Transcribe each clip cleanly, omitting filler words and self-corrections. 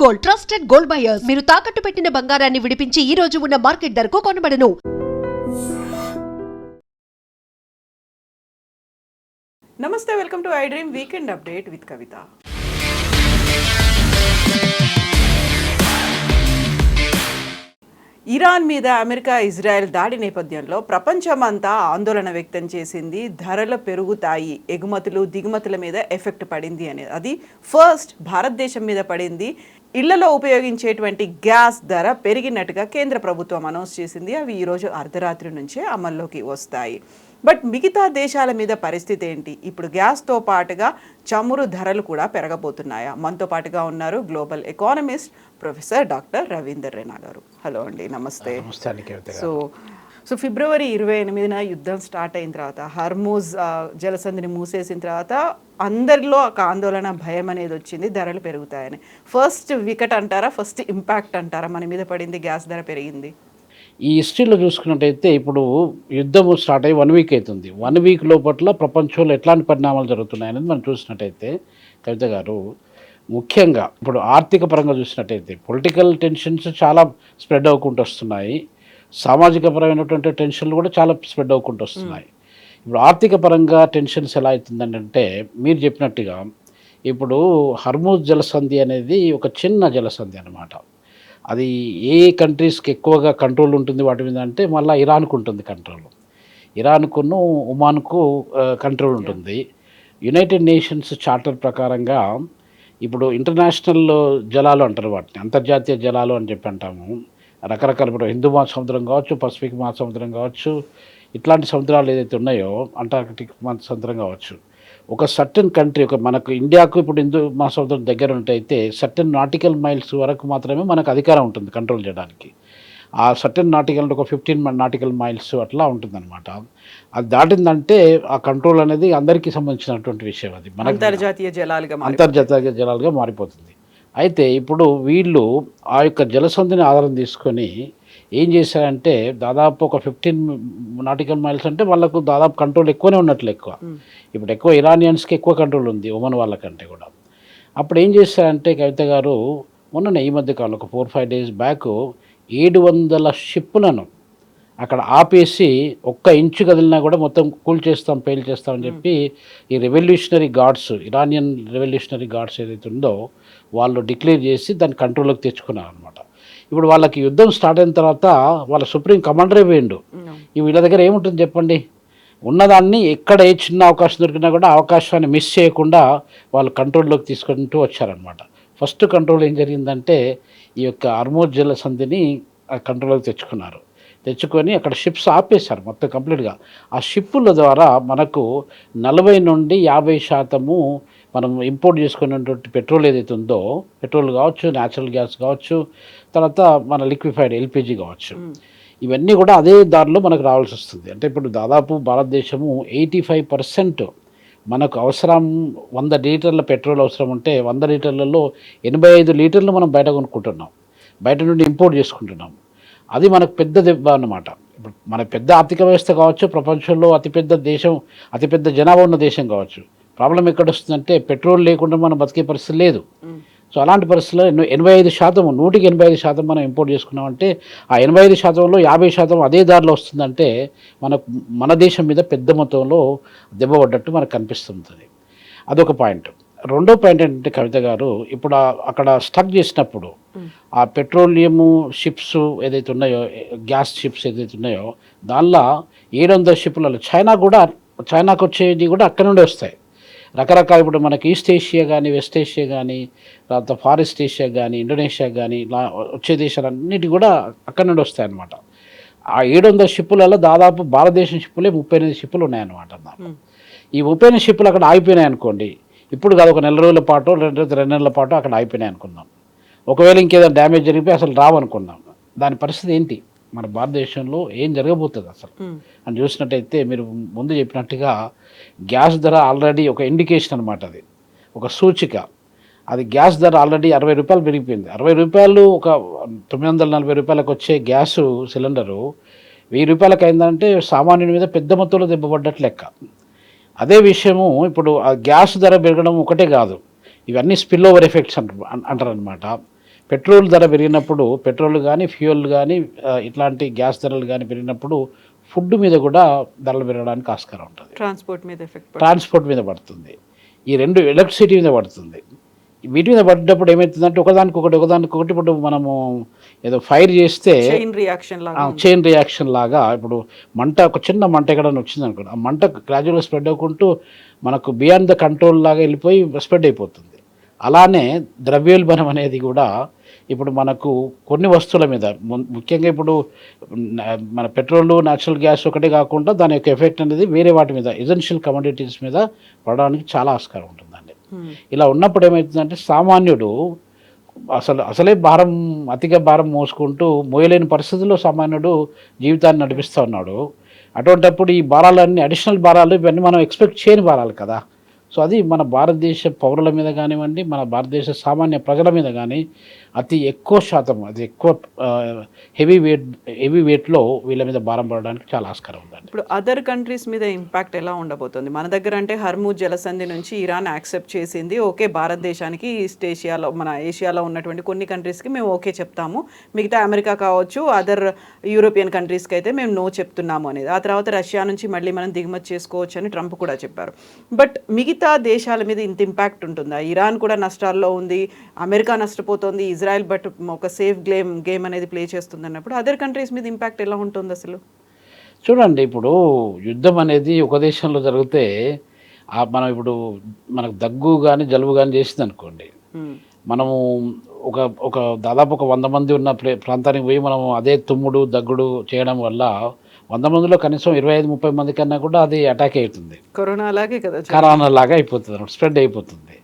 Gold, trusted gold buyers. మీరు తాకట్టు పెట్టిన బంగారాన్ని విడిపించి ఈ రోజు ఉన్న మార్కెట్ ధరకు కొనబడను. నమస్తే, welcome to I dream weekend update with Kavitha. Iran మీద అమెరికా ఇజ్రాయెల్ దాడి నేపథ్యంలో ప్రపంచమంతా ఆందోళన వ్యక్తం చేసింది. ధరలు పెరుగుతాయి, ఎగుమతులు దిగుమతుల మీద ఎఫెక్ట్ పడింది అనేది. అది ఫస్ట్ భారతదేశం మీద పడింది. ఇళ్లలో ఉపయోగించేటువంటి గ్యాస్ ధర పెరిగినట్టుగా కేంద్ర ప్రభుత్వం అనౌన్స్ చేసింది. అవి ఈరోజు అర్ధరాత్రి నుంచే అమల్లోకి వస్తాయి. బట్ మిగతా దేశాల మీద పరిస్థితి ఏంటి? ఇప్పుడు గ్యాస్తో పాటుగా చమురు ధరలు కూడా పెరగబోతున్నాయా? మనతో పాటుగా ఉన్నారు global economist professor doctor Ravinder Raina గారు. హలో అండి, నమస్తే. సో ఫిబ్రవరి 28న యుద్ధం స్టార్ట్ అయిన తర్వాత, హర్మూజ్ జలసంధిని మూసేసిన తర్వాత అందరిలో ఒక ఆందోళన, భయం అనేది వచ్చింది, ధరలు పెరుగుతాయని. ఫస్ట్ వికెట్ అంటారా, ఫస్ట్ ఇంపాక్ట్ అంటారా మన మీద పడింది గ్యాస్ ధర పెరిగింది? ఈ హిస్టరీలో చూసుకున్నట్టయితే ఇప్పుడు యుద్ధం స్టార్ట్ అయ్యి 1 వీక్ అవుతుంది. 1 వీక్ లోపల ప్రపంచంలో ఎట్లాంటి పరిణామాలు జరుగుతున్నాయనేది మనం చూసినట్టయితే కవిత గారు, ముఖ్యంగా ఇప్పుడు ఆర్థిక పరంగా చూసినట్టయితే పొలిటికల్ టెన్షన్స్ చాలా స్ప్రెడ్ అవ్వకుంటూ వస్తున్నాయి. సామాజిక పరమైనటువంటి టెన్షన్లు కూడా చాలా స్ప్రెడ్ అవ్వకుంటూ వస్తున్నాయి. ఇప్పుడు ఆర్థిక పరంగా టెన్షన్స్ ఎలా అవుతుందంటే, మీరు చెప్పినట్టుగా ఇప్పుడు హర్మూజ్ జలసంధి అనేది ఒక చిన్న జలసంధి అన్నమాట. అది ఏ కంట్రీస్కి ఎక్కువగా కంట్రోల్ ఉంటుంది వాటి మీద అంటే మళ్ళీ ఇరాన్కు ఉంటుంది కంట్రోల్. ఇరాన్కును ఒమాన్కు కంట్రోల్ ఉంటుంది. యునైటెడ్ నేషన్స్ చార్టర్ ప్రకారంగా ఇప్పుడు ఇంటర్నేషనల్ జలాలు అంటారు వాటిని, అంతర్జాతీయ జలాలు అని చెప్పి అంటాము. రకరకాల ఇప్పుడు హిందూ మహాసముద్రం కావచ్చు, పసిఫిక్ మహాసముద్రం కావచ్చు, ఇట్లాంటి సముద్రాలు ఏదైతే ఉన్నాయో, అంటార్కిటిక్ మహాసముద్రం కావచ్చు, ఒక సర్టన్ కంట్రీ, ఒక మనకు ఇండియాకు ఇప్పుడు హిందూ మహాసముద్రం దగ్గర ఉంటైతే సర్టన్ నాటికల్ మైల్స్ వరకు మాత్రమే మనకు అధికారం ఉంటుంది కంట్రోల్ చేయడానికి. ఆ సర్టన్ నాటికల్ ఒక 15 నాటికల్ మైల్స్ అట్లా ఉంటుందన్నమాట. అది దాటిందంటే ఆ కంట్రోల్ అనేది అందరికీ సంబంధించినటువంటి విషయం. అది మన అంతర్జాతీయ జలాలుగా మారిపోతుంది. అయితే ఇప్పుడు వీళ్ళు ఆ యొక్క జలసంధిని ఆధారం తీసుకొని ఏం చేశారంటే, దాదాపు ఒక 15 నాటికల్ మైల్స్ అంటే వాళ్ళకు దాదాపు కంట్రోల్ ఎక్కువనే ఉన్నట్లు. ఇప్పుడు ఎక్కువ ఇరానియన్స్కి ఎక్కువ కంట్రోల్ ఉంది ఒమన్ వాళ్ళకంటే కూడా. అప్పుడు ఏం చేశారంటే కవిత గారు, మొన్న ఈ మధ్య కాలంలో ఒక 4-5 డేస్ బ్యాక్ 700 షిప్పులను అక్కడ ఆపేసి, ఒక్క ఇంచు కదిలినా కూడా మొత్తం కూల్ చేస్తాం, పెయిల్ చేస్తామని చెప్పి ఈ revolutionary guards, Iranian revolutionary guards ఏదైతే ఉందో వాళ్ళు డిక్లేర్ చేసి దాన్ని కంట్రోల్లోకి తెచ్చుకున్నారు అనమాట. ఇప్పుడు వాళ్ళకి యుద్ధం స్టార్ట్ అయిన తర్వాత వాళ్ళ సుప్రీం కమాండరే పోయిండు. వీళ్ళ దగ్గర ఏముంటుంది చెప్పండి? ఉన్నదాన్ని ఎక్కడ ఏ చిన్న అవకాశం దొరికినా కూడా అవకాశాన్ని మిస్ చేయకుండా వాళ్ళు కంట్రోల్లోకి తీసుకుంటూ వచ్చారనమాట. ఫస్ట్ కంట్రోల్ ఏం జరిగిందంటే, ఈ యొక్క హర్మూజ్ జలసంధిని కంట్రోల్లోకి తెచ్చుకొని అక్కడ షిప్స్ ఆపేశారు మొత్తం కంప్లీట్గా. ఆ షిప్పుల ద్వారా మనకు 40 నుండి 50% మనం ఇంపోర్ట్ చేసుకున్నటువంటి పెట్రోల్ ఏదైతే ఉందో, పెట్రోల్ కావచ్చు, న్యాచురల్ గ్యాస్ కావచ్చు, తర్వాత మన లిక్విఫైడ్ ఎల్పిజి కావచ్చు, ఇవన్నీ కూడా అదే దారిలో మనకు రావాల్సి వస్తుంది. అంటే ఇప్పుడు దాదాపు భారతదేశము 85% మనకు అవసరం, 100 లీటర్ల పెట్రోల్ అవసరం ఉంటే 100 లీటర్లలో 85 లీటర్లు మనం బయట కొనుక్కుంటున్నాం, బయట నుండి ఇంపోర్ట్ చేసుకుంటున్నాం. అది మనకు పెద్ద దెబ్బ అన్నమాట. ఇప్పుడు మన పెద్ద ఆర్థిక వ్యవస్థ కావచ్చు, ప్రపంచంలో అతిపెద్ద దేశం, అతిపెద్ద జనాభా ఉన్న దేశం కావచ్చు, ప్రాబ్లం ఎక్కడ వస్తుందంటే పెట్రోల్ లేకుండా మనం బతికే పరిస్థితి లేదు. సో అలాంటి పరిస్థితుల్లో 85%, 100% మనం ఇంపోర్ట్ చేసుకున్నామంటే ఆ 85%లో 50% అదే దారిలో వస్తుందంటే మన దేశం మీద పెద్ద మొత్తంలో దెబ్బ పడ్డట్టు మనకు కనిపిస్తుంది. అదొక పాయింట్. రెండో పాయింట్ ఏంటంటే కవిత గారు, ఇప్పుడు అక్కడ స్టక్ చేసినప్పుడు ఆ పెట్రోలియము షిప్స్ ఏదైతే ఉన్నాయో, గ్యాస్ షిప్స్ ఏదైతే ఉన్నాయో, దానిలో 700 షిప్లలో చైనాకు వచ్చేది కూడా అక్కడ నుండి వస్తాయి. రకరకాల ఇప్పుడు మనకి ఈస్ట్ ఏషియా కానీ, వెస్ట్ ఏషియా కానీ, తర్వాత ఫారెస్ట్ ఏషియా కానీ, ఇండోనేషియా కానీ, ఇలా వచ్చే దేశాలన్నిటి కూడా అక్కడ నుండి వస్తాయి అన్నమాట. ఆ 700 షిప్పులలో దాదాపు భారతదేశం షిప్పులే 38 షిప్పులు ఉన్నాయన్నమాట. ఈ 38 షిప్పులు అక్కడ ఆగిపోయినాయి అనుకోండి, ఇప్పుడు కాదు, ఒక 4 రోజుల పాటు, 2 నెలల పాటు అక్కడ ఆగిపోయినాయి అనుకుందాం. ఒకవేళ ఇంకేదైనా డ్యామేజ్ జరిగిపోయి అసలు రావనుకుందాం, దాని పరిస్థితి ఏంటి? మన భారతదేశంలో ఏం జరగబోతుంది అసలు అని చూసినట్టయితే, మీరు ముందు చెప్పినట్టుగా గ్యాస్ ధర ఆల్రెడీ ఒక ఇండికేషన్ అనమాట, అది ఒక సూచిక. అది గ్యాస్ ధర ఆల్రెడీ 60 రూపాయలు పెరిగిపోయింది. 60 రూపాయలు, ఒక 940 రూపాయలకు వచ్చే గ్యాసు సిలిండరు 1000 రూపాయలకు అయిందంటే సామాన్యుని మీద పెద్ద మొత్తంలో దెబ్బపడ్డట్లు లెక్క. అదే విషయము ఇప్పుడు ఆ గ్యాస్ ధర పెరగడం ఒకటే కాదు, ఇవన్నీ స్పిల్ ఓవర్ ఎఫెక్ట్స్ అంటారనమాట. పెట్రోల్ ధర పెరిగినప్పుడు పెట్రోల్ కానీ ఫ్యూయల్ కానీ ఇట్లాంటి గ్యాస్ ధరలు కానీ పెరిగినప్పుడు ఫుడ్ మీద కూడా ధరలు పెరగడానికి ఆస్కారం ఉంటుంది. ట్రాన్స్పోర్ట్ మీద పడుతుంది, ఈ రెండు ఎలక్ట్రిసిటీ మీద పడుతుంది. వీటి మీద పడ్డప్పుడు ఏమవుతుందంటే ఒకదానికొకటి ఇప్పుడు మనము ఏదో ఫైర్ చేస్తే చైన్ రియాక్షన్ లాగా ఇప్పుడు ఒక చిన్న మంట ఎక్కడైనా వచ్చింది అనుకోండి, ఆ మంట గ్రాడ్యువల్గా స్ప్రెడ్ అవ్వకుంటూ మనకు బియాండ్ ద కంట్రోల్ లాగా వెళ్ళిపోయి స్ప్రెడ్ అయిపోతుంది. అలానే ద్రవ్యోల్బణం అనేది కూడా ఇప్పుడు మనకు కొన్ని వస్తువుల మీద ముఖ్యంగా ఇప్పుడు మన పెట్రోల్ న్యాచురల్ గ్యాస్ ఒకటే కాకుండా దాని యొక్క ఎఫెక్ట్ అనేది వేరే వాటి మీద ఎసెన్షియల్ కమోడిటీస్ మీద పడడానికి చాలా ఆస్కారం ఉంటుందండి. ఇలా ఉన్నప్పుడు ఏమవుతుందంటే సామాన్యుడు అసలే అతిగా భారం మోసుకుంటూ మోయలేని పరిస్థితుల్లో సామాన్యుడు జీవితాన్ని నడిపిస్తూ ఉన్నాడు. అటువంటిప్పుడు ఈ భారాలన్నీ అడిషనల్ భారాలు ఇవన్నీ మనం ఎక్స్పెక్ట్ చేయని భారాలు కదా. సో అది మన భారతదేశ పౌరుల మీద కానివ్వండి, మన భారతదేశ సామాన్య ప్రజల మీద కానీ అతి ఎక్కువ శాతం, అది ఎక్కువ హెవీ వెయిట్లో వీళ్ళ మీద భారం పడడానికి చాలా ఆస్కారం ఉందండి. ఇప్పుడు అదర్ కంట్రీస్ మీద ఇంపాక్ట్ ఎలా ఉండబోతుంది? మన దగ్గర అంటే హర్మూజ్ జలసంధి నుంచి ఇరాన్ యాక్సెప్ట్ చేసింది, ఓకే భారతదేశానికి ఈస్ట్ ఏషియాలో మన ఏషియాలో ఉన్నటువంటి కొన్ని కంట్రీస్కి మేము ఓకే చెప్తాము, మిగతా అమెరికా కావచ్చు అదర్ యూరోపియన్ కంట్రీస్కి అయితే మేము నో చెప్తున్నాము అనేది. ఆ తర్వాత రష్యా నుంచి మళ్ళీ మనం దిగుమతి చేసుకోవచ్చు అని ట్రంప్ కూడా చెప్పారు. బట్ మిగతా దేశాల మీద ఇంత ఇంపాక్ట్ ఉంటుందా? ఇరాన్ కూడా నష్టాల్లో ఉంది, అమెరికా నష్టపోతుంది, ఇజ్రాయెల్ బట్ ఒక సేఫ్ గేమ్ అనేది ప్లే చేస్తుంది అన్నప్పుడు అదర్ కంట్రీస్ మీద ఇంపాక్ట్ ఎలా ఉంటుంది అసలు? చూడండి, ఇప్పుడు యుద్ధం అనేది ఒక దేశంలో జరిగితే మనం ఇప్పుడు మనకు దగ్గు కానీ జలుబు కానీ చేసింది అనుకోండి, మనము ఒక దాదాపు 100 మంది ఉన్న ప్రాంతానికి పోయి మనము అదే తుమ్ముడు దగ్గుడు చేయడం వల్ల 100 మందిలో కనీసం 25-30 మంది కన్నా కూడా అది అటాక్ అవుతుంది. కరోనా లాగా అయిపోతుంది, స్ప్రెడ్ అయిపోతుంది.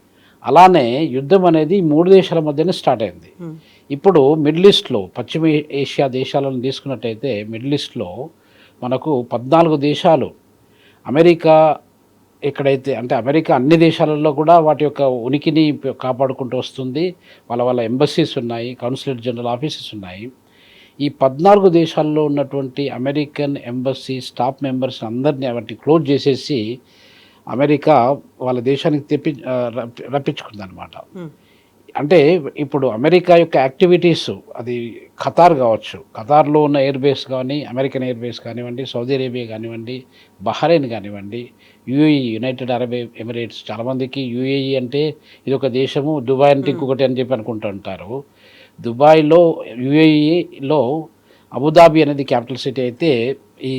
అలానే యుద్ధం అనేది 3 దేశాల మధ్యనే స్టార్ట్ అయింది. ఇప్పుడు మిడిల్ ఈస్ట్లో పశ్చిమ ఏషియా దేశాలను తీసుకున్నట్టయితే మిడిల్ ఈస్ట్లో మనకు 14 దేశాలు, అమెరికా ఎక్కడైతే అంటే అమెరికా అన్ని దేశాలలో కూడా వాటి యొక్క ఉనికిని కాపాడుకుంటూ వస్తుంది. వాళ్ళ ఎంబసీస్ ఉన్నాయి, కాన్సులేట్ జనరల్ ఆఫీసెస్ ఉన్నాయి. ఈ 14 దేశాల్లో ఉన్నటువంటి అమెరికన్ ఎంబసీ స్టాఫ్ మెంబర్స్ అందరినీ వాటిని క్లోజ్ చేసేసి అమెరికా వాళ్ళ దేశానికి రప్పించుకుంది అనమాట. అంటే ఇప్పుడు అమెరికా యొక్క యాక్టివిటీస్ అది ఖతార్ కావచ్చు, ఖతార్లో ఉన్న ఎయిర్ బేస్ కానీ అమెరికన్ ఎయిర్ బేస్ కానివ్వండి, సౌదీ అరేబియా కానివ్వండి, బహ్రెయిన్ కానివ్వండి, యుఏఈ యునైటెడ్ అరబ్ ఎమిరేట్స్. చాలామందికి యుఏఈ అంటే ఇది ఒక దేశము, దుబాయ్ అంటే ఇంకొకటి అని చెప్పి అనుకుంటూ ఉంటారు. దుబాయ్లో యుఏఈలో అబుదాబి అనేది క్యాపిటల్ సిటీ అయితే ఈ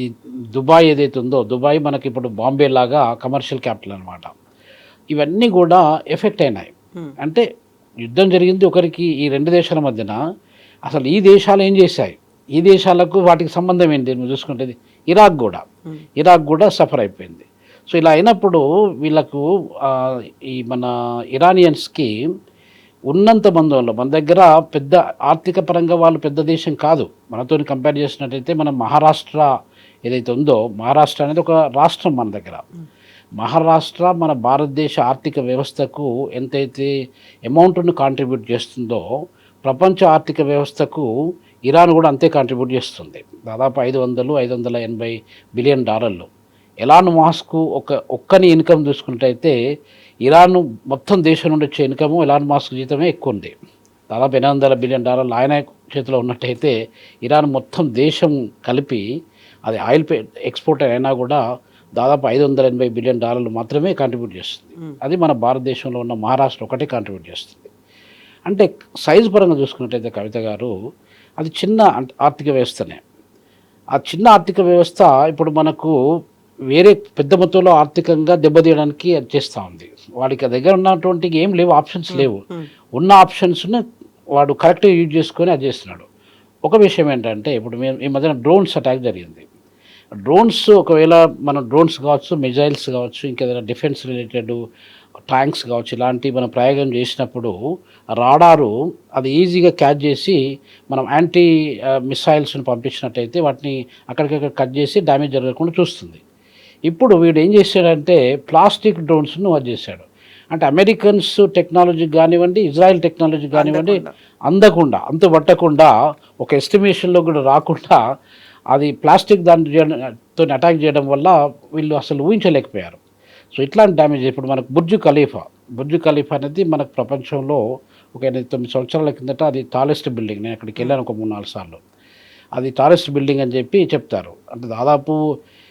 దుబాయ్ ఏదైతే ఉందో దుబాయ్ మనకి ఇప్పుడు బాంబే లాగా కమర్షియల్ క్యాపిటల్ అనమాట. ఇవన్నీ కూడా ఎఫెక్ట్ అయినాయి. అంటే యుద్ధం జరిగింది ఒకరికి ఈ 2 దేశాల మధ్యన. అసలు ఈ దేశాలు ఏం చేశాయి, ఈ దేశాలకు వాటికి సంబంధం ఏంటి నువ్వు చూసుకుంటే ఇరాక్ కూడా సఫర్ అయిపోయింది. సో ఇలా అయినప్పుడు వీళ్ళకు ఈ మన ఇరానియన్స్కి ఉన్నంత బంధంలో మన దగ్గర పెద్ద ఆర్థిక పరంగా వాళ్ళు పెద్ద దేశం కాదు. మనతో కంపేర్ చేసినట్టయితే మనం మహారాష్ట్ర ఏదైతే ఉందో, మహారాష్ట్ర అనేది ఒక రాష్ట్రం మన దగ్గర. మహారాష్ట్ర మన భారతదేశ ఆర్థిక వ్యవస్థకు ఎంతైతే అమౌంట్ను కాంట్రిబ్యూట్ చేస్తుందో ప్రపంచ ఆర్థిక వ్యవస్థకు ఇరాన్ కూడా అంతే కాంట్రిబ్యూట్ చేస్తుంది. దాదాపు $580 బిలియన్. ఎలాన్ మాస్క్ ఒక్కని ఇన్కమ్ చూసుకున్నట్టయితే ఇరాన్ మొత్తం దేశం నుండి వచ్చే ఇన్కము ఎలాన్ మాస్క్ జీతమే ఎక్కువ ఉంది. దాదాపు $800 బిలియన్ ఆయన చేతిలో ఉన్నట్టయితే ఇరాన్ మొత్తం దేశం కలిపి అది ఆయిల్ ఎక్స్పోర్టర్ అయినా కూడా దాదాపు $580 బిలియన్ మాత్రమే కాంట్రిబ్యూట్ చేస్తుంది. అది మన భారతదేశంలో ఉన్న మహారాష్ట్ర ఒకటే కాంట్రిబ్యూట్ చేస్తుంది. అంటే సైజు పరంగా చూసుకున్నట్టయితే కవిత గారు అది చిన్న ఆర్థిక వ్యవస్థనే. ఆ చిన్న ఆర్థిక వ్యవస్థ ఇప్పుడు మనకు వేరే పెద్ద మొత్తంలో ఆర్థికంగా దెబ్బతీయడానికి అది చేస్తూ ఉంది. వాడికి దగ్గర ఉన్నటువంటి ఏం లేవు, ఆప్షన్స్ లేవు. ఉన్న ఆప్షన్స్ను వాడు కరెక్ట్గా యూజ్ చేసుకొని అది చేస్తున్నాడు. ఒక విషయం ఏంటంటే ఇప్పుడు ఈ మధ్యన డ్రోన్స్ అటాక్ జరిగింది. డ్రోన్స్ ఒకవేళ మనం డ్రోన్స్ కావచ్చు, మిజైల్స్ కావచ్చు, ఇంకేదైనా డిఫెన్స్ రిలేటెడ్ ట్యాంక్స్ కావచ్చు, ఇలాంటివి మనం ప్రయోగం చేసినప్పుడు రాడారు అది ఈజీగా క్యాచ్ చేసి మనం యాంటీ మిసైల్స్ని పంపించినట్టయితే వాటిని అక్కడికక్కడ కట్ చేసి డ్యామేజ్ జరగకుండా చూస్తుంది. ఇప్పుడు వీడు ఏం చేశాడంటే ప్లాస్టిక్ డ్రోన్స్ను అది చేశాడు. అంటే అమెరికన్స్ టెక్నాలజీ కానివ్వండి, ఇజ్రాయెల్ టెక్నాలజీ కానివ్వండి అంతుబట్టకుండా ఒక ఎస్టిమేషన్లో కూడా రాకుండా అది ప్లాస్టిక్ దానితో అటాక్ చేయడం వల్ల వీళ్ళు అసలు ఊహించలేకపోయారు. సో ఇట్లాంటి డ్యామేజ్ ఇప్పుడు మనకు బుర్జ్ ఖలీఫా అనేది మనకు ప్రపంచంలో ఒక 8-9 సంవత్సరాల కిందట అది టాలెస్ట్ బిల్డింగ్. నేను అక్కడికి వెళ్ళాను ఒక 3-4 సార్లు. అది టాలెస్ట్ బిల్డింగ్ అని చెప్పి చెప్తారు. అంటే దాదాపు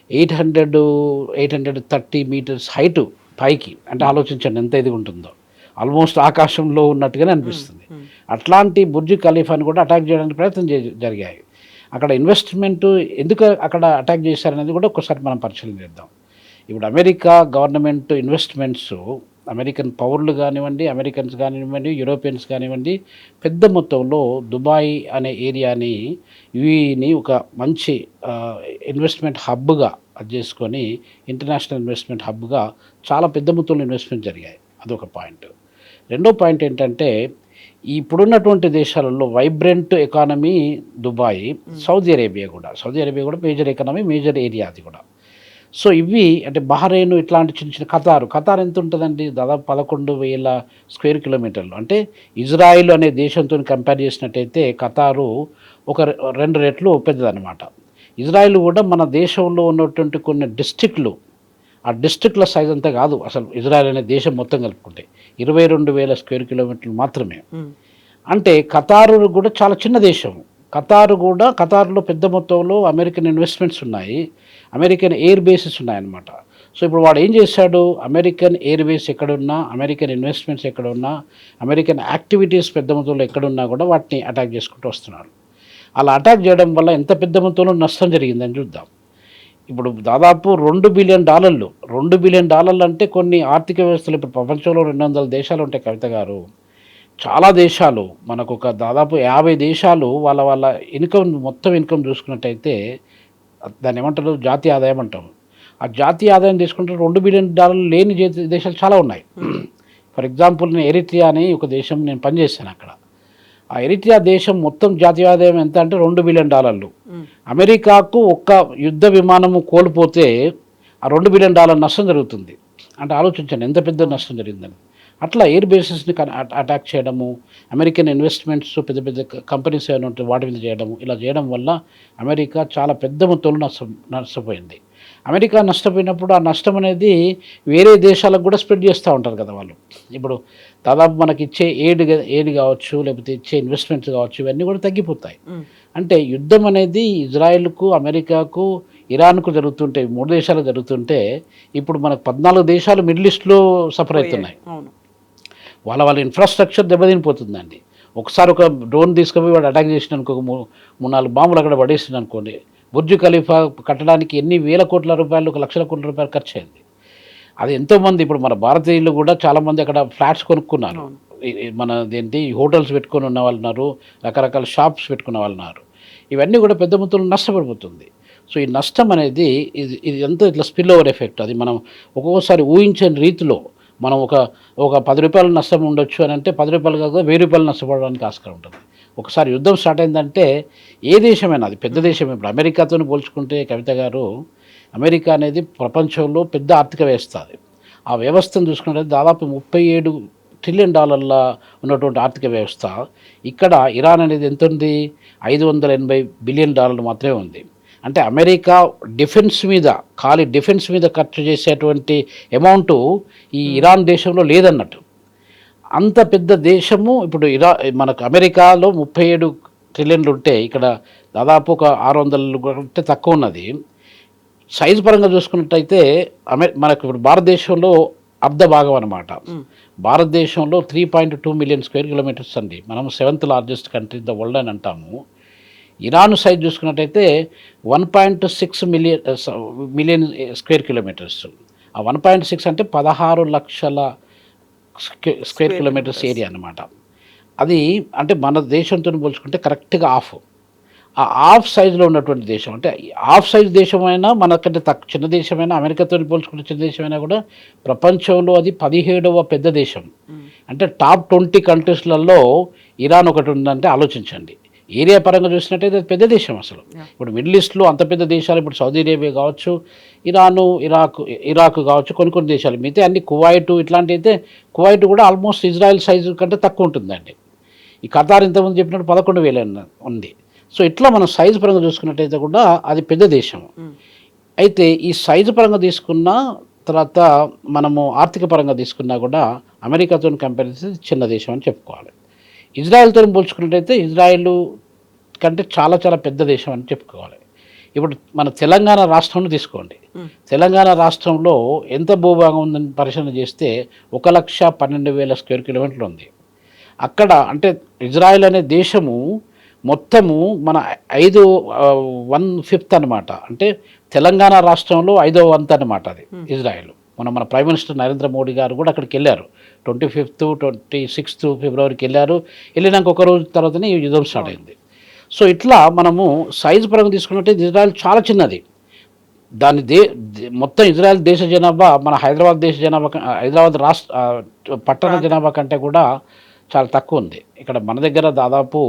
830 మీటర్స్ హైటు పైకి. అంటే ఆలోచించండి ఎంత ఇది ఉంటుందో. ఆల్మోస్ట్ ఆకాశంలో ఉన్నట్టుగానే అనిపిస్తుంది. అట్లాంటి బుర్జ్ ఖలీఫాని కూడా అటాక్ చేయడానికి ప్రయత్నం జరిగాయి. అక్కడ ఇన్వెస్ట్మెంట్ ఎందుకు అక్కడ అటాక్ చేశారనేది కూడా ఒకసారి మనం పరిశీలన చేద్దాం. ఇప్పుడు అమెరికా గవర్నమెంట్ ఇన్వెస్ట్మెంట్స్, అమెరికన్ పౌరులు కానివ్వండి, అమెరికన్స్ కానివ్వండి, యూరోపియన్స్ కానివ్వండి, పెద్ద మొత్తంలో దుబాయ్ అనే ఏరియాని యూఏఈని ఒక మంచి ఇన్వెస్ట్మెంట్ హబ్గా అది చేసుకొని ఇంటర్నేషనల్ ఇన్వెస్ట్మెంట్ హబ్గా చాలా పెద్ద మొత్తంలో ఇన్వెస్ట్మెంట్ జరిగాయి. అదొక పాయింట్. రెండో పాయింట్ ఏంటంటే ఇప్పుడున్నటువంటి దేశాలలో vibrant economy Dubai, Saudi Arabia కూడా మేజర్ ఎకానమీ, మేజర్ ఏరియా అది కూడా. సో ఇవి అంటే బహ్రెయిన్ ఇట్లాంటి చిన్న చిన్న ఖతార్ ఎంత ఉంటుందండి? దాదాపు 11,000 స్క్వేర్ కిలోమీటర్లు. అంటే ఇజ్రాయిల్ అనే దేశంతో కంపేర్ చేసినట్టయితే ఖతారు ఒక 2 రెట్లు పెద్దదన్నమాట. ఇజ్రాయిల్ కూడా మన దేశంలో ఉన్నటువంటి కొన్ని డిస్ట్రిక్ట్లు, ఆ డిస్ట్రిక్ట్ల సైజ్ అంతా కాదు అసలు ఇజ్రాయెల్ అనే దేశం మొత్తం కలుపుకుంటే 22,000 స్క్వేర్ కిలోమీటర్లు మాత్రమే. అంటే ఖతారు కూడా చాలా చిన్న దేశం. ఖతార్లో పెద్ద మొత్తంలో అమెరికన్ ఇన్వెస్ట్మెంట్స్ ఉన్నాయి, అమెరికన్ ఎయిర్ బేసెస్ ఉన్నాయన్నమాట. సో ఇప్పుడు వాడు ఏం చేశాడు, అమెరికన్ ఎయిర్ బేస్ ఎక్కడున్నా, అమెరికన్ ఇన్వెస్ట్మెంట్స్ ఎక్కడున్నా, అమెరికన్ యాక్టివిటీస్ పెద్ద మొత్తంలో ఎక్కడున్నా కూడా వాటిని అటాక్ చేసుకుంటూ వస్తున్నాడు. అలా అటాక్ చేయడం వల్ల ఎంత పెద్ద మొత్తంలో నష్టం జరిగిందని చూద్దాం. ఇప్పుడు దాదాపు $2 బిలియన్ అంటే కొన్ని ఆర్థిక వ్యవస్థలు, ఇప్పుడు ప్రపంచంలో 200 దేశాలు ఉంటాయి కవిత గారు. చాలా దేశాలు, మనకు ఒక దాదాపు 50 దేశాలు వాళ్ళ మొత్తం ఇన్కమ్ చూసుకున్నట్టయితే దాన్ని ఏమంటారు, జాతీయ ఆదాయం అంటాం. ఆ జాతీయ ఆదాయం తీసుకుంటే $2 బిలియన్ లేని దేశాలు చాలా ఉన్నాయి. ఫర్ ఎగ్జాంపుల్ నేను ఎరిట్రియా అని ఒక దేశం నేను పనిచేశాను అక్కడ. ఆ ఎరిట్రియా దేశం మొత్తం జాతీయ ఆదాయం ఎంత అంటే $2 బిలియన్. అమెరికాకు ఒక్క యుద్ధ విమానము కోల్పోతే ఆ $2 బిలియన్ నష్టం జరుగుతుంది. అంటే ఆలోచించండి ఎంత పెద్ద నష్టం జరిగిందని. అట్లా ఎయిర్ బేసెస్ని అటాక్ చేయడము, అమెరికన్ ఇన్వెస్ట్మెంట్స్ పెద్ద పెద్ద కంపెనీస్ ఏమైనా ఉంటే వాటి మీద చేయడము, ఇలా చేయడం వల్ల అమెరికా చాలా పెద్ద మొత్తంలో నష్టపోయింది. అమెరికా నష్టపోయినప్పుడు ఆ నష్టం అనేది వేరే దేశాలకు కూడా స్ప్రెడ్ చేస్తూ ఉంటారు కదా వాళ్ళు. ఇప్పుడు దాదాపు మనకి ఇచ్చే ఎయిడ్ కావచ్చు, లేకపోతే ఇచ్చే ఇన్వెస్ట్మెంట్స్ కావచ్చు, ఇవన్నీ కూడా తగ్గిపోతాయి. అంటే యుద్ధం అనేది ఇజ్రాయెల్కు, అమెరికాకు, ఇరాన్కు జరుగుతుంటే, 3 దేశాలు జరుగుతుంటే ఇప్పుడు మనకు 14 దేశాలు మిడిల్ ఈస్ట్లో సఫర్ అవుతున్నాయి. వాళ్ళ ఇన్ఫ్రాస్ట్రక్చర్ దెబ్బతినిపోతుందండి. ఒకసారి ఒక డ్రోన్ తీసుకుపోయి వాడు అటాక్ చేసిన అనుకో, 3-4 బాంబులు అక్కడ పడేసింది అనుకోండి, బుర్జ్ ఖలీఫా కట్టడానికి ఎన్ని వేల కోట్ల రూపాయలు, 1 లక్షల కోట్ల రూపాయలు ఖర్చు అయింది. అది ఎంతోమంది, ఇప్పుడు మన భారతీయులు కూడా చాలామంది అక్కడ ఫ్లాట్స్ కొనుక్కున్నారు, మన హోటల్స్ పెట్టుకొని ఉన్న వాళ్ళు ఉన్నారు, రకరకాల షాప్స్ పెట్టుకున్న వాళ్ళు ఉన్నారు. ఇవన్నీ కూడా పెద్ద మొత్తంలో నష్టపడిపోతుంది. సో ఈ నష్టం అనేది ఇది ఎంతో ఇట్లా స్పిల్ ఓవర్ ఎఫెక్ట్. అది మనం ఒక్కొక్కసారి ఊహించని రీతిలో మనం ఒక ₹10 నష్టం ఉండొచ్చు అని అంటే ₹10 కాక ₹1000 నష్టపడడానికి ఆస్కారం ఉంటుంది. ఒకసారి యుద్ధం స్టార్ట్ అయిందంటే ఏ దేశమైనా, అది పెద్ద దేశమే. ఇప్పుడు అమెరికాతో పోల్చుకుంటే కవిత గారు, అమెరికా అనేది ప్రపంచంలో పెద్ద ఆర్థిక వ్యవస్థ. అది ఆ వ్యవస్థను చూసుకుంటే దాదాపు $37 ట్రిలియన్ ఉన్నటువంటి ఆర్థిక వ్యవస్థ. ఇక్కడ ఇరాన్ అనేది ఎంత ఉంది, $580 బిలియన్ మాత్రమే ఉంది. అంటే అమెరికా డిఫెన్స్ మీద ఖర్చు చేసేటువంటి అమౌంట్ ఈ ఇరాన్ దేశంలో లేదన్నట్టు. అంత పెద్ద దేశము. ఇప్పుడు మనకు అమెరికాలో 37 ట్రిలియన్లు ఉంటే ఇక్కడ దాదాపు ఒక 600 కంటే తక్కువ ఉన్నది. సైజు పరంగా చూసుకున్నట్టయితే మనకు ఇప్పుడు భారతదేశంలో అర్ధ భాగం అన్నమాట. భారతదేశంలో 3.2 మిలియన్ స్క్వేర్ కిలోమీటర్స్ అండి. మనం 7th largest country in the world అని అంటాము. ఇరాన్ సైజ్ చూసుకున్నట్టయితే 1.6 మిలియన్ స్క్వేర్ కిలోమీటర్స్. ఆ 1.6 అంటే 16 లక్షల స్క్వేర్ కిలోమీటర్స్ ఏరియా అన్నమాట. అది అంటే మన దేశంతో పోల్చుకుంటే కరెక్ట్గా ఆ హాఫ్ సైజులో ఉన్నటువంటి దేశం. అంటే హాఫ్ సైజ్ దేశమైనా, మనకంటే చిన్న దేశమైనా, అమెరికాతో పోల్చుకుంటే చిన్న దేశమైనా కూడా ప్రపంచంలో అది 17వ పెద్ద దేశం. అంటే టాప్ 20 కంట్రీస్లలో ఇరాన్ ఒకటి ఉందంటే ఆలోచించండి. ఏరియా పరంగా చూసినట్టయితే పెద్ద దేశం అసలు. ఇప్పుడు మిడిల్ ఈస్ట్లో అంత పెద్ద దేశాలు, ఇప్పుడు సౌదీ అరేబియా కావచ్చు, ఇరాను, ఇరాక్ కావచ్చు, కొన్ని దేశాలు. మిగతా అన్ని కువైట్ ఇట్లాంటి అయితే, కువైట్ కూడా ఆల్మోస్ట్ ఇజ్రాయెల్ సైజు కంటే తక్కువ ఉంటుందండి. ఈ ఖతార్ ఇంతకుముందు చెప్పినట్టు 11,000 ఉంది. సో ఇట్లా మనం సైజు పరంగా చూసుకున్నట్టయితే కూడా అది పెద్ద దేశం. అయితే ఈ సైజు పరంగా తీసుకున్న తర్వాత మనము ఆర్థిక పరంగా తీసుకున్నా కూడా అమెరికాతో కంపేర్ చేస్తే చిన్న దేశం అని చెప్పుకోవాలి. ఇజ్రాయెల్తో పోల్చుకున్నట్టయితే ఇజ్రాయెల్ కంటే చాలా చాలా పెద్ద దేశం అని చెప్పుకోవాలి. ఇప్పుడు మన తెలంగాణ రాష్ట్రంలో తీసుకోండి. తెలంగాణ రాష్ట్రంలో ఎంత భూభాగం ఉందని పరిశీలన చేస్తే 1,12,000 స్క్వేర్ కిలోమీటర్లు ఉంది. అక్కడ అంటే ఇజ్రాయెల్ అనే దేశము మొత్తము మన 1/5 అనమాట. అంటే తెలంగాణ రాష్ట్రంలో 5వ వంతు అనమాట అది ఇజ్రాయెల్. మన ప్రైమ్ మినిస్టర్ నరేంద్ర మోడీ గారు కూడా అక్కడికి వెళ్ళారు. 25th 26th ఫిబ్రవరికి వెళ్ళారు. వెళ్ళినాక ఒక రోజు తర్వాతనే ఈ యుద్ధం స్టార్ట్ అయింది. సో ఇట్లా మనము సైజు పరంగా తీసుకున్నట్టే ఇజ్రాయెల్ చాలా చిన్నది. దాని మొత్తం ఇజ్రాయెల్ దేశ జనాభా మన హైదరాబాద్ రాష్ట్ర పట్టణ జనాభా కంటే కూడా చాలా తక్కువ ఉంది. ఇక్కడ మన దగ్గర దాదాపు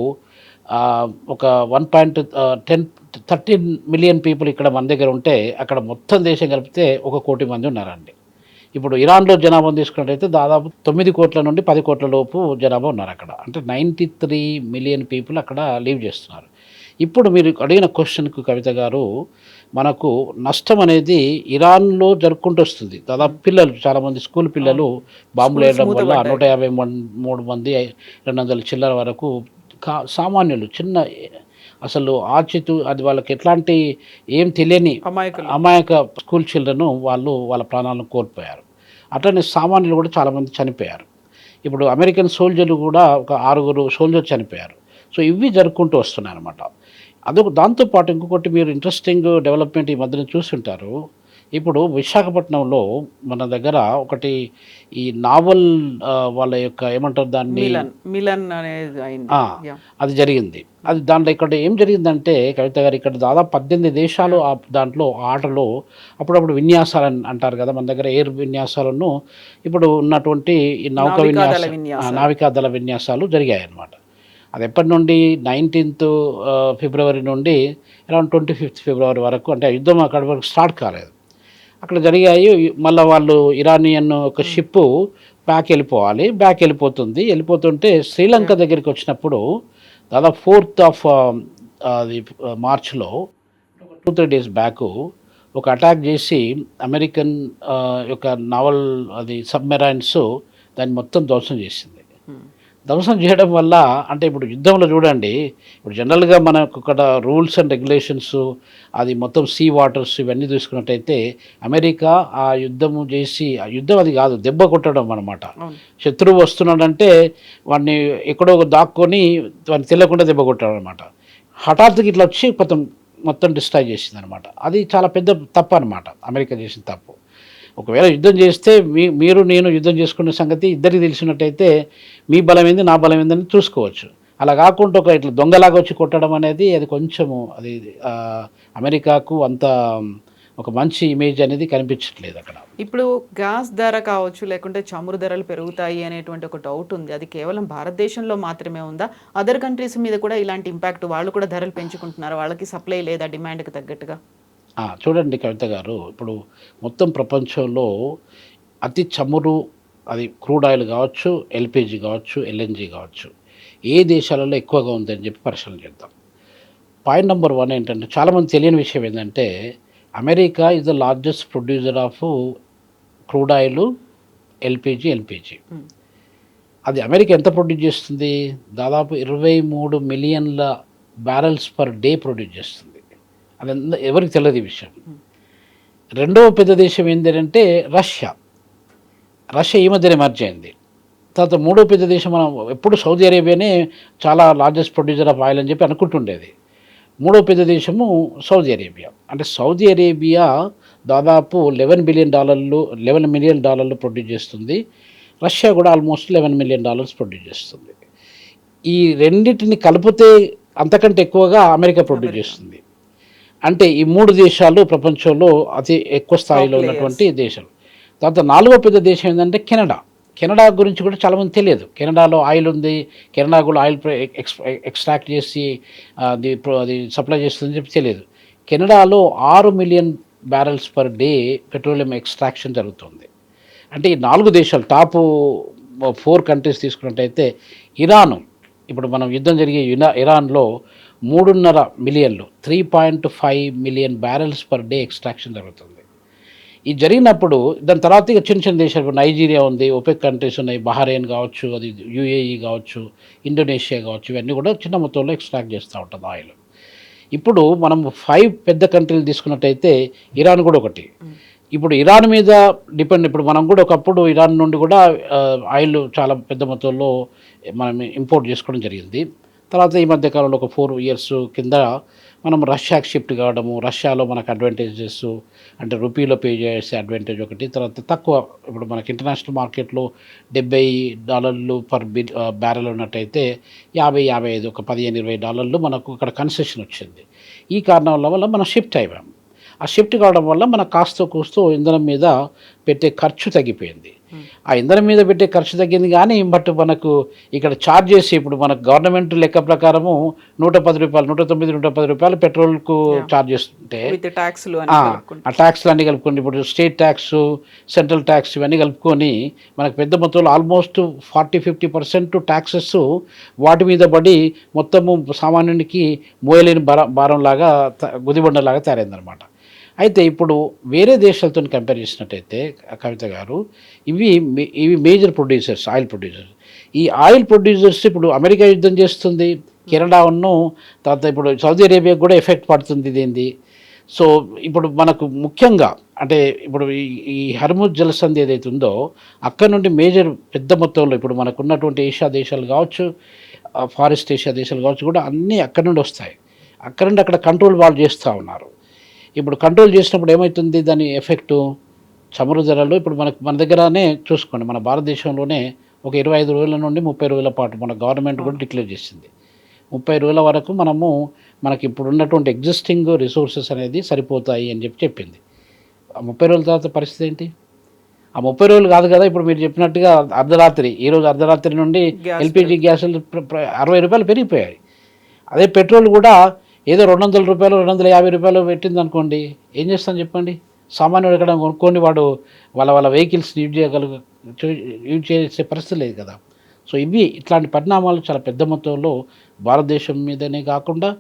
ఒక 1.13 మిలియన్ పీపుల్ ఇక్కడ మన దగ్గర ఉంటే అక్కడ మొత్తం దేశం కలిపితే 1 కోటి మంది ఉన్నారండి. ఇప్పుడు ఇరాన్లో జనాభా తీసుకున్నట్టయితే దాదాపు 9 కోట్ల నుండి 10 కోట్ల లోపు జనాభా ఉన్నారు అక్కడ. అంటే 93 మిలియన్ పీపుల్ అక్కడ లీవ్ చేస్తున్నారు. ఇప్పుడు మీరు అడిగిన క్వశ్చన్కు కవిత గారు, మనకు నష్టం అనేది ఇరాన్లో జరుపుకుంటూ వస్తుంది. దాదాపు పిల్లలు చాలామంది స్కూల్ పిల్లలు బాంబులు వేయడం వల్ల 153 మంది 200 చిల్లర వరకు సామాన్యులు చిన్న అసలు అది వాళ్ళకి ఎట్లాంటి ఏం తెలియని అమాయక స్కూల్ చిల్డ్రన్ వాళ్ళ ప్రాణాలను కోల్పోయారు. అట్లనే సామాన్యులు కూడా చాలామంది చనిపోయారు. ఇప్పుడు అమెరికన్ సోల్జర్లు కూడా ఒక 6 సోల్జర్లు చనిపోయారు. సో ఇవి జరుపుకుంటూ వస్తున్నాయి అన్నమాట. దాంతోపాటు ఇంకొకటి మీరు ఇంట్రెస్టింగ్ డెవలప్మెంట్ ఈ మధ్యన చూస్తుంటారు. ఇప్పుడు విశాఖపట్నంలో మన దగ్గర ఒకటి ఈ నావల్ వాళ్ళ యొక్క ఏమంటారు దాన్ని మిలన్ అనేది అది జరిగింది. అది దాంట్లో ఇక్కడ ఏం జరిగిందంటే కవిత గారు, ఇక్కడ దాదాపు 18 దేశాలు దాంట్లో ఆటలో అప్పుడప్పుడు విన్యాసాలు అంటారు కదా, మన దగ్గర ఎయిర్ విన్యాసాలను ఇప్పుడు ఉన్నటువంటి ఈ నావికాదళ విన్యాసాలు జరిగాయి అన్నమాట. అది ఎప్పటి నుండి 19th ఫిబ్రవరి నుండి అరౌండ్ 25th ఫిబ్రవరి వరకు, అంటే యుద్ధం అక్కడి వరకు స్టార్ట్ కాలేదు. అక్కడ జరిగాయి. మళ్ళీ వాళ్ళు ఇరానియన్ ఒక షిప్ బ్యాక్ వెళ్ళిపోతుంటే శ్రీలంక దగ్గరికి వచ్చినప్పుడు దాదాపు 4th మార్చ్లో 2-3 days బ్యాక్ ఒక అటాక్ చేసి అమెరికన్ యొక్క నావల్ సబ్మెరైన్స్ దాన్ని మొత్తం ధ్వంసం చేసింది. ధ్వంసం చేయడం వల్ల అంటే ఇప్పుడు యుద్ధంలో చూడండి, ఇప్పుడు జనరల్గా మనకు ఇక్కడ రూల్స్ అండ్ రెగ్యులేషన్స్ అది మొత్తం సీ వాటర్స్ ఇవన్నీ చూసుకున్నట్టయితే అమెరికా ఆ యుద్ధము చేసి, ఆ యుద్ధం అది కాదు, దెబ్బ కొట్టడం అనమాట. శత్రువు వస్తున్నాడంటే వాడిని ఎక్కడో దాక్కొని వాడిని తెలియకుండా దెబ్బ కొట్టడం అనమాట. హఠాత్తుగా ఇట్లా వచ్చి మొత్తం డిస్ట్రాయ్ చేసింది అనమాట. అది చాలా పెద్ద తప్పు అనమాట, అమెరికా చేసిన తప్పు. ఒకవేళ యుద్ధం చేస్తే మీరు నేను యుద్ధం చేసుకునే సంగతి ఇద్దరికి తెలిసినట్టయితే మీ బలం ఏంది నా బలం ఏందని చూసుకోవచ్చు. అలా కాకుండా ఇట్లా దొంగలాగా వచ్చి కొట్టడం అనేది అది కొంచెము అమెరికాకు అంత ఒక మంచి ఇమేజ్ అనేది కనిపించట్లేదు అక్కడ. ఇప్పుడు గ్యాస్ ధర కావచ్చు, లేకుంటే చమురు ధరలు పెరుగుతాయి అనేటువంటి ఒక డౌట్ ఉంది. అది కేవలం భారతదేశంలో మాత్రమే ఉందా? అదర్ కంట్రీస్ మీద కూడా ఇలాంటి ఇంపాక్ట్, వాళ్ళు కూడా ధరలు పెంచుకుంటున్నారు, వాళ్ళకి సప్లై లేదా డిమాండ్కి తగ్గట్టుగా? చూడండి కవిత గారు, ఇప్పుడు మొత్తం ప్రపంచంలో అతి చమురు, అది క్రూడ్ ఆయిల్ కావచ్చు, ఎల్పిజి కావచ్చు, ఎల్ఎన్జి కావచ్చు, ఏ దేశాలలో ఎక్కువగా ఉందని చెప్పి పరిశీలన చేద్దాం. పాయింట్ నెంబర్ 1 ఏంటంటే, చాలామంది తెలియని విషయం ఏంటంటే America is the largest producer of crude oil, LPG. అది అమెరికా ఎంత ప్రొడ్యూస్ చేస్తుంది? దాదాపు 23 మిలియన్ల బ్యారెల్స్ పర్ డే ప్రొడ్యూస్ చేస్తుంది. అది ఎవరికి తెలియదు ఈ విషయం. రెండవ పెద్ద దేశం ఏంటంటే రష్యా ఈ మధ్యనే మర్జ్ అయింది. తర్వాత మూడో పెద్ద దేశం మనం ఎప్పుడు సౌదీ అరేబియానే చాలా లార్జెస్ట్ ప్రొడ్యూసర్ ఆఫ్ ఆయిల్ అని చెప్పి అనుకుంటుండేది. మూడో పెద్ద దేశము సౌదీ అరేబియా. అంటే సౌదీ అరేబియా దాదాపు $11 మిలియన్ ప్రొడ్యూస్ చేస్తుంది. రష్యా కూడా ఆల్మోస్ట్ $11 మిలియన్ ప్రొడ్యూస్ చేస్తుంది. ఈ రెండింటిని కలిపితే అంతకంటే ఎక్కువగా అమెరికా ప్రొడ్యూస్ చేస్తుంది. అంటే ఈ 3 దేశాలు ప్రపంచంలో అతి ఎక్కువ స్థాయిలో ఉన్నటువంటి దేశాలు. తర్వాత 4వ పెద్ద దేశం ఏంటంటే కెనడా గురించి కూడా చాలామంది తెలియదు. కెనడాలో ఆయిల్ ఉంది, కెనడా కూడా ఆయిల్ ఎక్స్ట్రాక్ట్ చేసి అది సప్లై చేస్తుందని చెప్పి తెలియదు. కెనడాలో 6 million barrels per day petroleum extraction జరుగుతుంది. అంటే ఈ 4 దేశాలు టాప్ 4 కంట్రీస్ తీసుకున్నట్టయితే ఇరాను, ఇప్పుడు మనం యుద్ధం జరిగే ఇరాన్లో 3.5 మిలియన్లు 3.5 million barrels per day extraction జరుగుతుంది. ఇది జరిగినప్పుడు దాని తర్వాత ఇక చిన్న చిన్న దేశాలు ఇప్పుడు నైజీరియా ఉంది, ఒపెక్ కంట్రీస్ ఉన్నాయి, బహ్రెయిన్ కావచ్చు, అది యూఏఈ కావచ్చు, ఇండోనేషియా కావచ్చు, ఇవన్నీ కూడా చిన్న మొత్తంలో ఎక్స్ట్రాక్ట్ చేస్తూ ఉంటుంది ఆయిల్. ఇప్పుడు మనం 5 పెద్ద కంట్రీలు తీసుకున్నట్టయితే ఇరాన్ కూడా ఒకటి. ఇప్పుడు ఇరాన్ మీద డిపెండ్. ఇప్పుడు మనం కూడా ఒకప్పుడు ఇరాన్ నుండి కూడా ఆయిల్ చాలా పెద్ద మొత్తంలో మనం ఇంపోర్ట్ చేసుకోవడం జరిగింది. తర్వాత ఈ మధ్య కాలంలో ఒక 4 years కింద మనం రష్యాకి షిఫ్ట్ కావడము, రష్యాలో మనకు అడ్వాంటేజెస్ అంటే రూపీలో పే చేసే అడ్వాంటేజ్ ఒకటి, తర్వాత తక్కువ ఇప్పుడు మనకి ఇంటర్నేషనల్ మార్కెట్లో $70 పర్ బ్యారెల్ ఉన్నట్టయితే 50-55 ఒక $15-20 మనకు ఇక్కడ కన్సెషన్ వచ్చింది. ఈ కారణం వల్ల మనం షిఫ్ట్ అయ్యాము. ఆ షిఫ్ట్ కావడం వల్ల మన కాస్తో కూస్తూ ఇంధనం మీద పెట్టే ఖర్చు తగ్గిపోయింది. ఆ ఇంధనం మీద పెట్టే ఖర్చు తగ్గింది, కానీ బట్ మనకు ఇక్కడ ఛార్జ్ చేసి ఇప్పుడు మనకు గవర్నమెంట్ లెక్క ప్రకారము $110, $109, $110 పెట్రోల్కు ఛార్జ్ చేస్తుంటే ఆ ట్యాక్స్లు అన్నీ కలుపుకొని ఇప్పుడు స్టేట్ ట్యాక్స్, సెంట్రల్ ట్యాక్స్ ఇవన్నీ కలుపుకొని మనకు పెద్ద మొత్తంలో ఆల్మోస్ట్ 40-50% ట్యాక్సెస్ వాటి మీద పడి మొత్తము సామాన్యునికి మోయలేని భారంలాగా గుదిబండలాగా తయారైందనమాట. అయితే ఇప్పుడు వేరే దేశాలతో కంపేర్ చేసినట్టయితే కవిత గారు, ఇవి మేజర్ ప్రొడ్యూసర్స్, ఆయిల్ ప్రొడ్యూసర్స్. ఈ ఆయిల్ ప్రొడ్యూసర్స్ ఇప్పుడు అమెరికా యుద్ధం చేస్తుంది, కెనడాను, తర్వాత ఇప్పుడు సౌదీ అరేబియాకి కూడా ఎఫెక్ట్ పడుతుంది దీనిది. సో ఇప్పుడు మనకు ముఖ్యంగా అంటే ఇప్పుడు ఈ హర్ముజ్ జలసంధి ఏదైతే ఉందో అక్కడ నుండి మేజర్ పెద్ద మొత్తంలో ఇప్పుడు మనకు ఉన్నటువంటి ఏషియా దేశాలు కావచ్చు, ఫారెస్ట్ ఏషియా దేశాలు కావచ్చు కూడా అన్నీ అక్కడ నుండి వస్తాయి. అక్కడ నుండి అక్కడ కంట్రోల్ వాళ్ళు చేస్తూ ఉన్నారు. ఇప్పుడు కంట్రోల్ చేసినప్పుడు ఏమవుతుంది దాని ఎఫెక్టు? చమురు ధరలు ఇప్పుడు మన దగ్గరనే చూసుకోండి, మన భారతదేశంలోనే ఒక 25 రోజుల నుండి 30 రోజుల పాటు మన గవర్నమెంట్ కూడా డిక్లేర్ చేసింది. 30 రోజుల వరకు మనకి ఇప్పుడు ఉన్నటువంటి ఎగ్జిస్టింగ్ రిసోర్సెస్ అనేది సరిపోతాయి అని చెప్పింది. ఆ 30 రోజుల తర్వాత పరిస్థితి ఏంటి? ఆ 30 రోజులు కాదు కదా, ఇప్పుడు మీరు చెప్పినట్టుగా ఈరోజు అర్ధరాత్రి నుండి ఎల్పిజి గ్యాసులు $60 పెరిగిపోయాయి. అదే పెట్రోల్ కూడా ఏదో $200, $250 పెట్టింది అనుకోండి, ఏం చేస్తాను చెప్పండి? సామాన్యుడు ఎక్కడ కొనుక్కొని వాడు వాళ్ళ వెహికల్స్ యూజ్ చేసే పరిస్థితి లేదు కదా. సో ఇట్లాంటి పరిణామాలు చాలా పెద్ద మొత్తంలో భారతదేశం మీదనే కాకుండా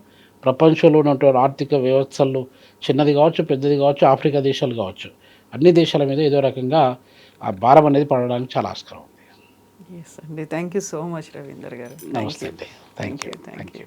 ప్రపంచంలో ఉన్నటువంటి ఆర్థిక వ్యవస్థలు చిన్నది కావచ్చు, పెద్దది కావచ్చు, ఆఫ్రికా దేశాలు కావచ్చు, అన్ని దేశాల మీద ఏదో రకంగా ఆ భారం అనేది పడడానికి చాలా ఆస్కారం ఉంది. ఎస్ అండి, thank you so much Ravinder గారు. నమస్తే అండి, థ్యాంక్ యూ.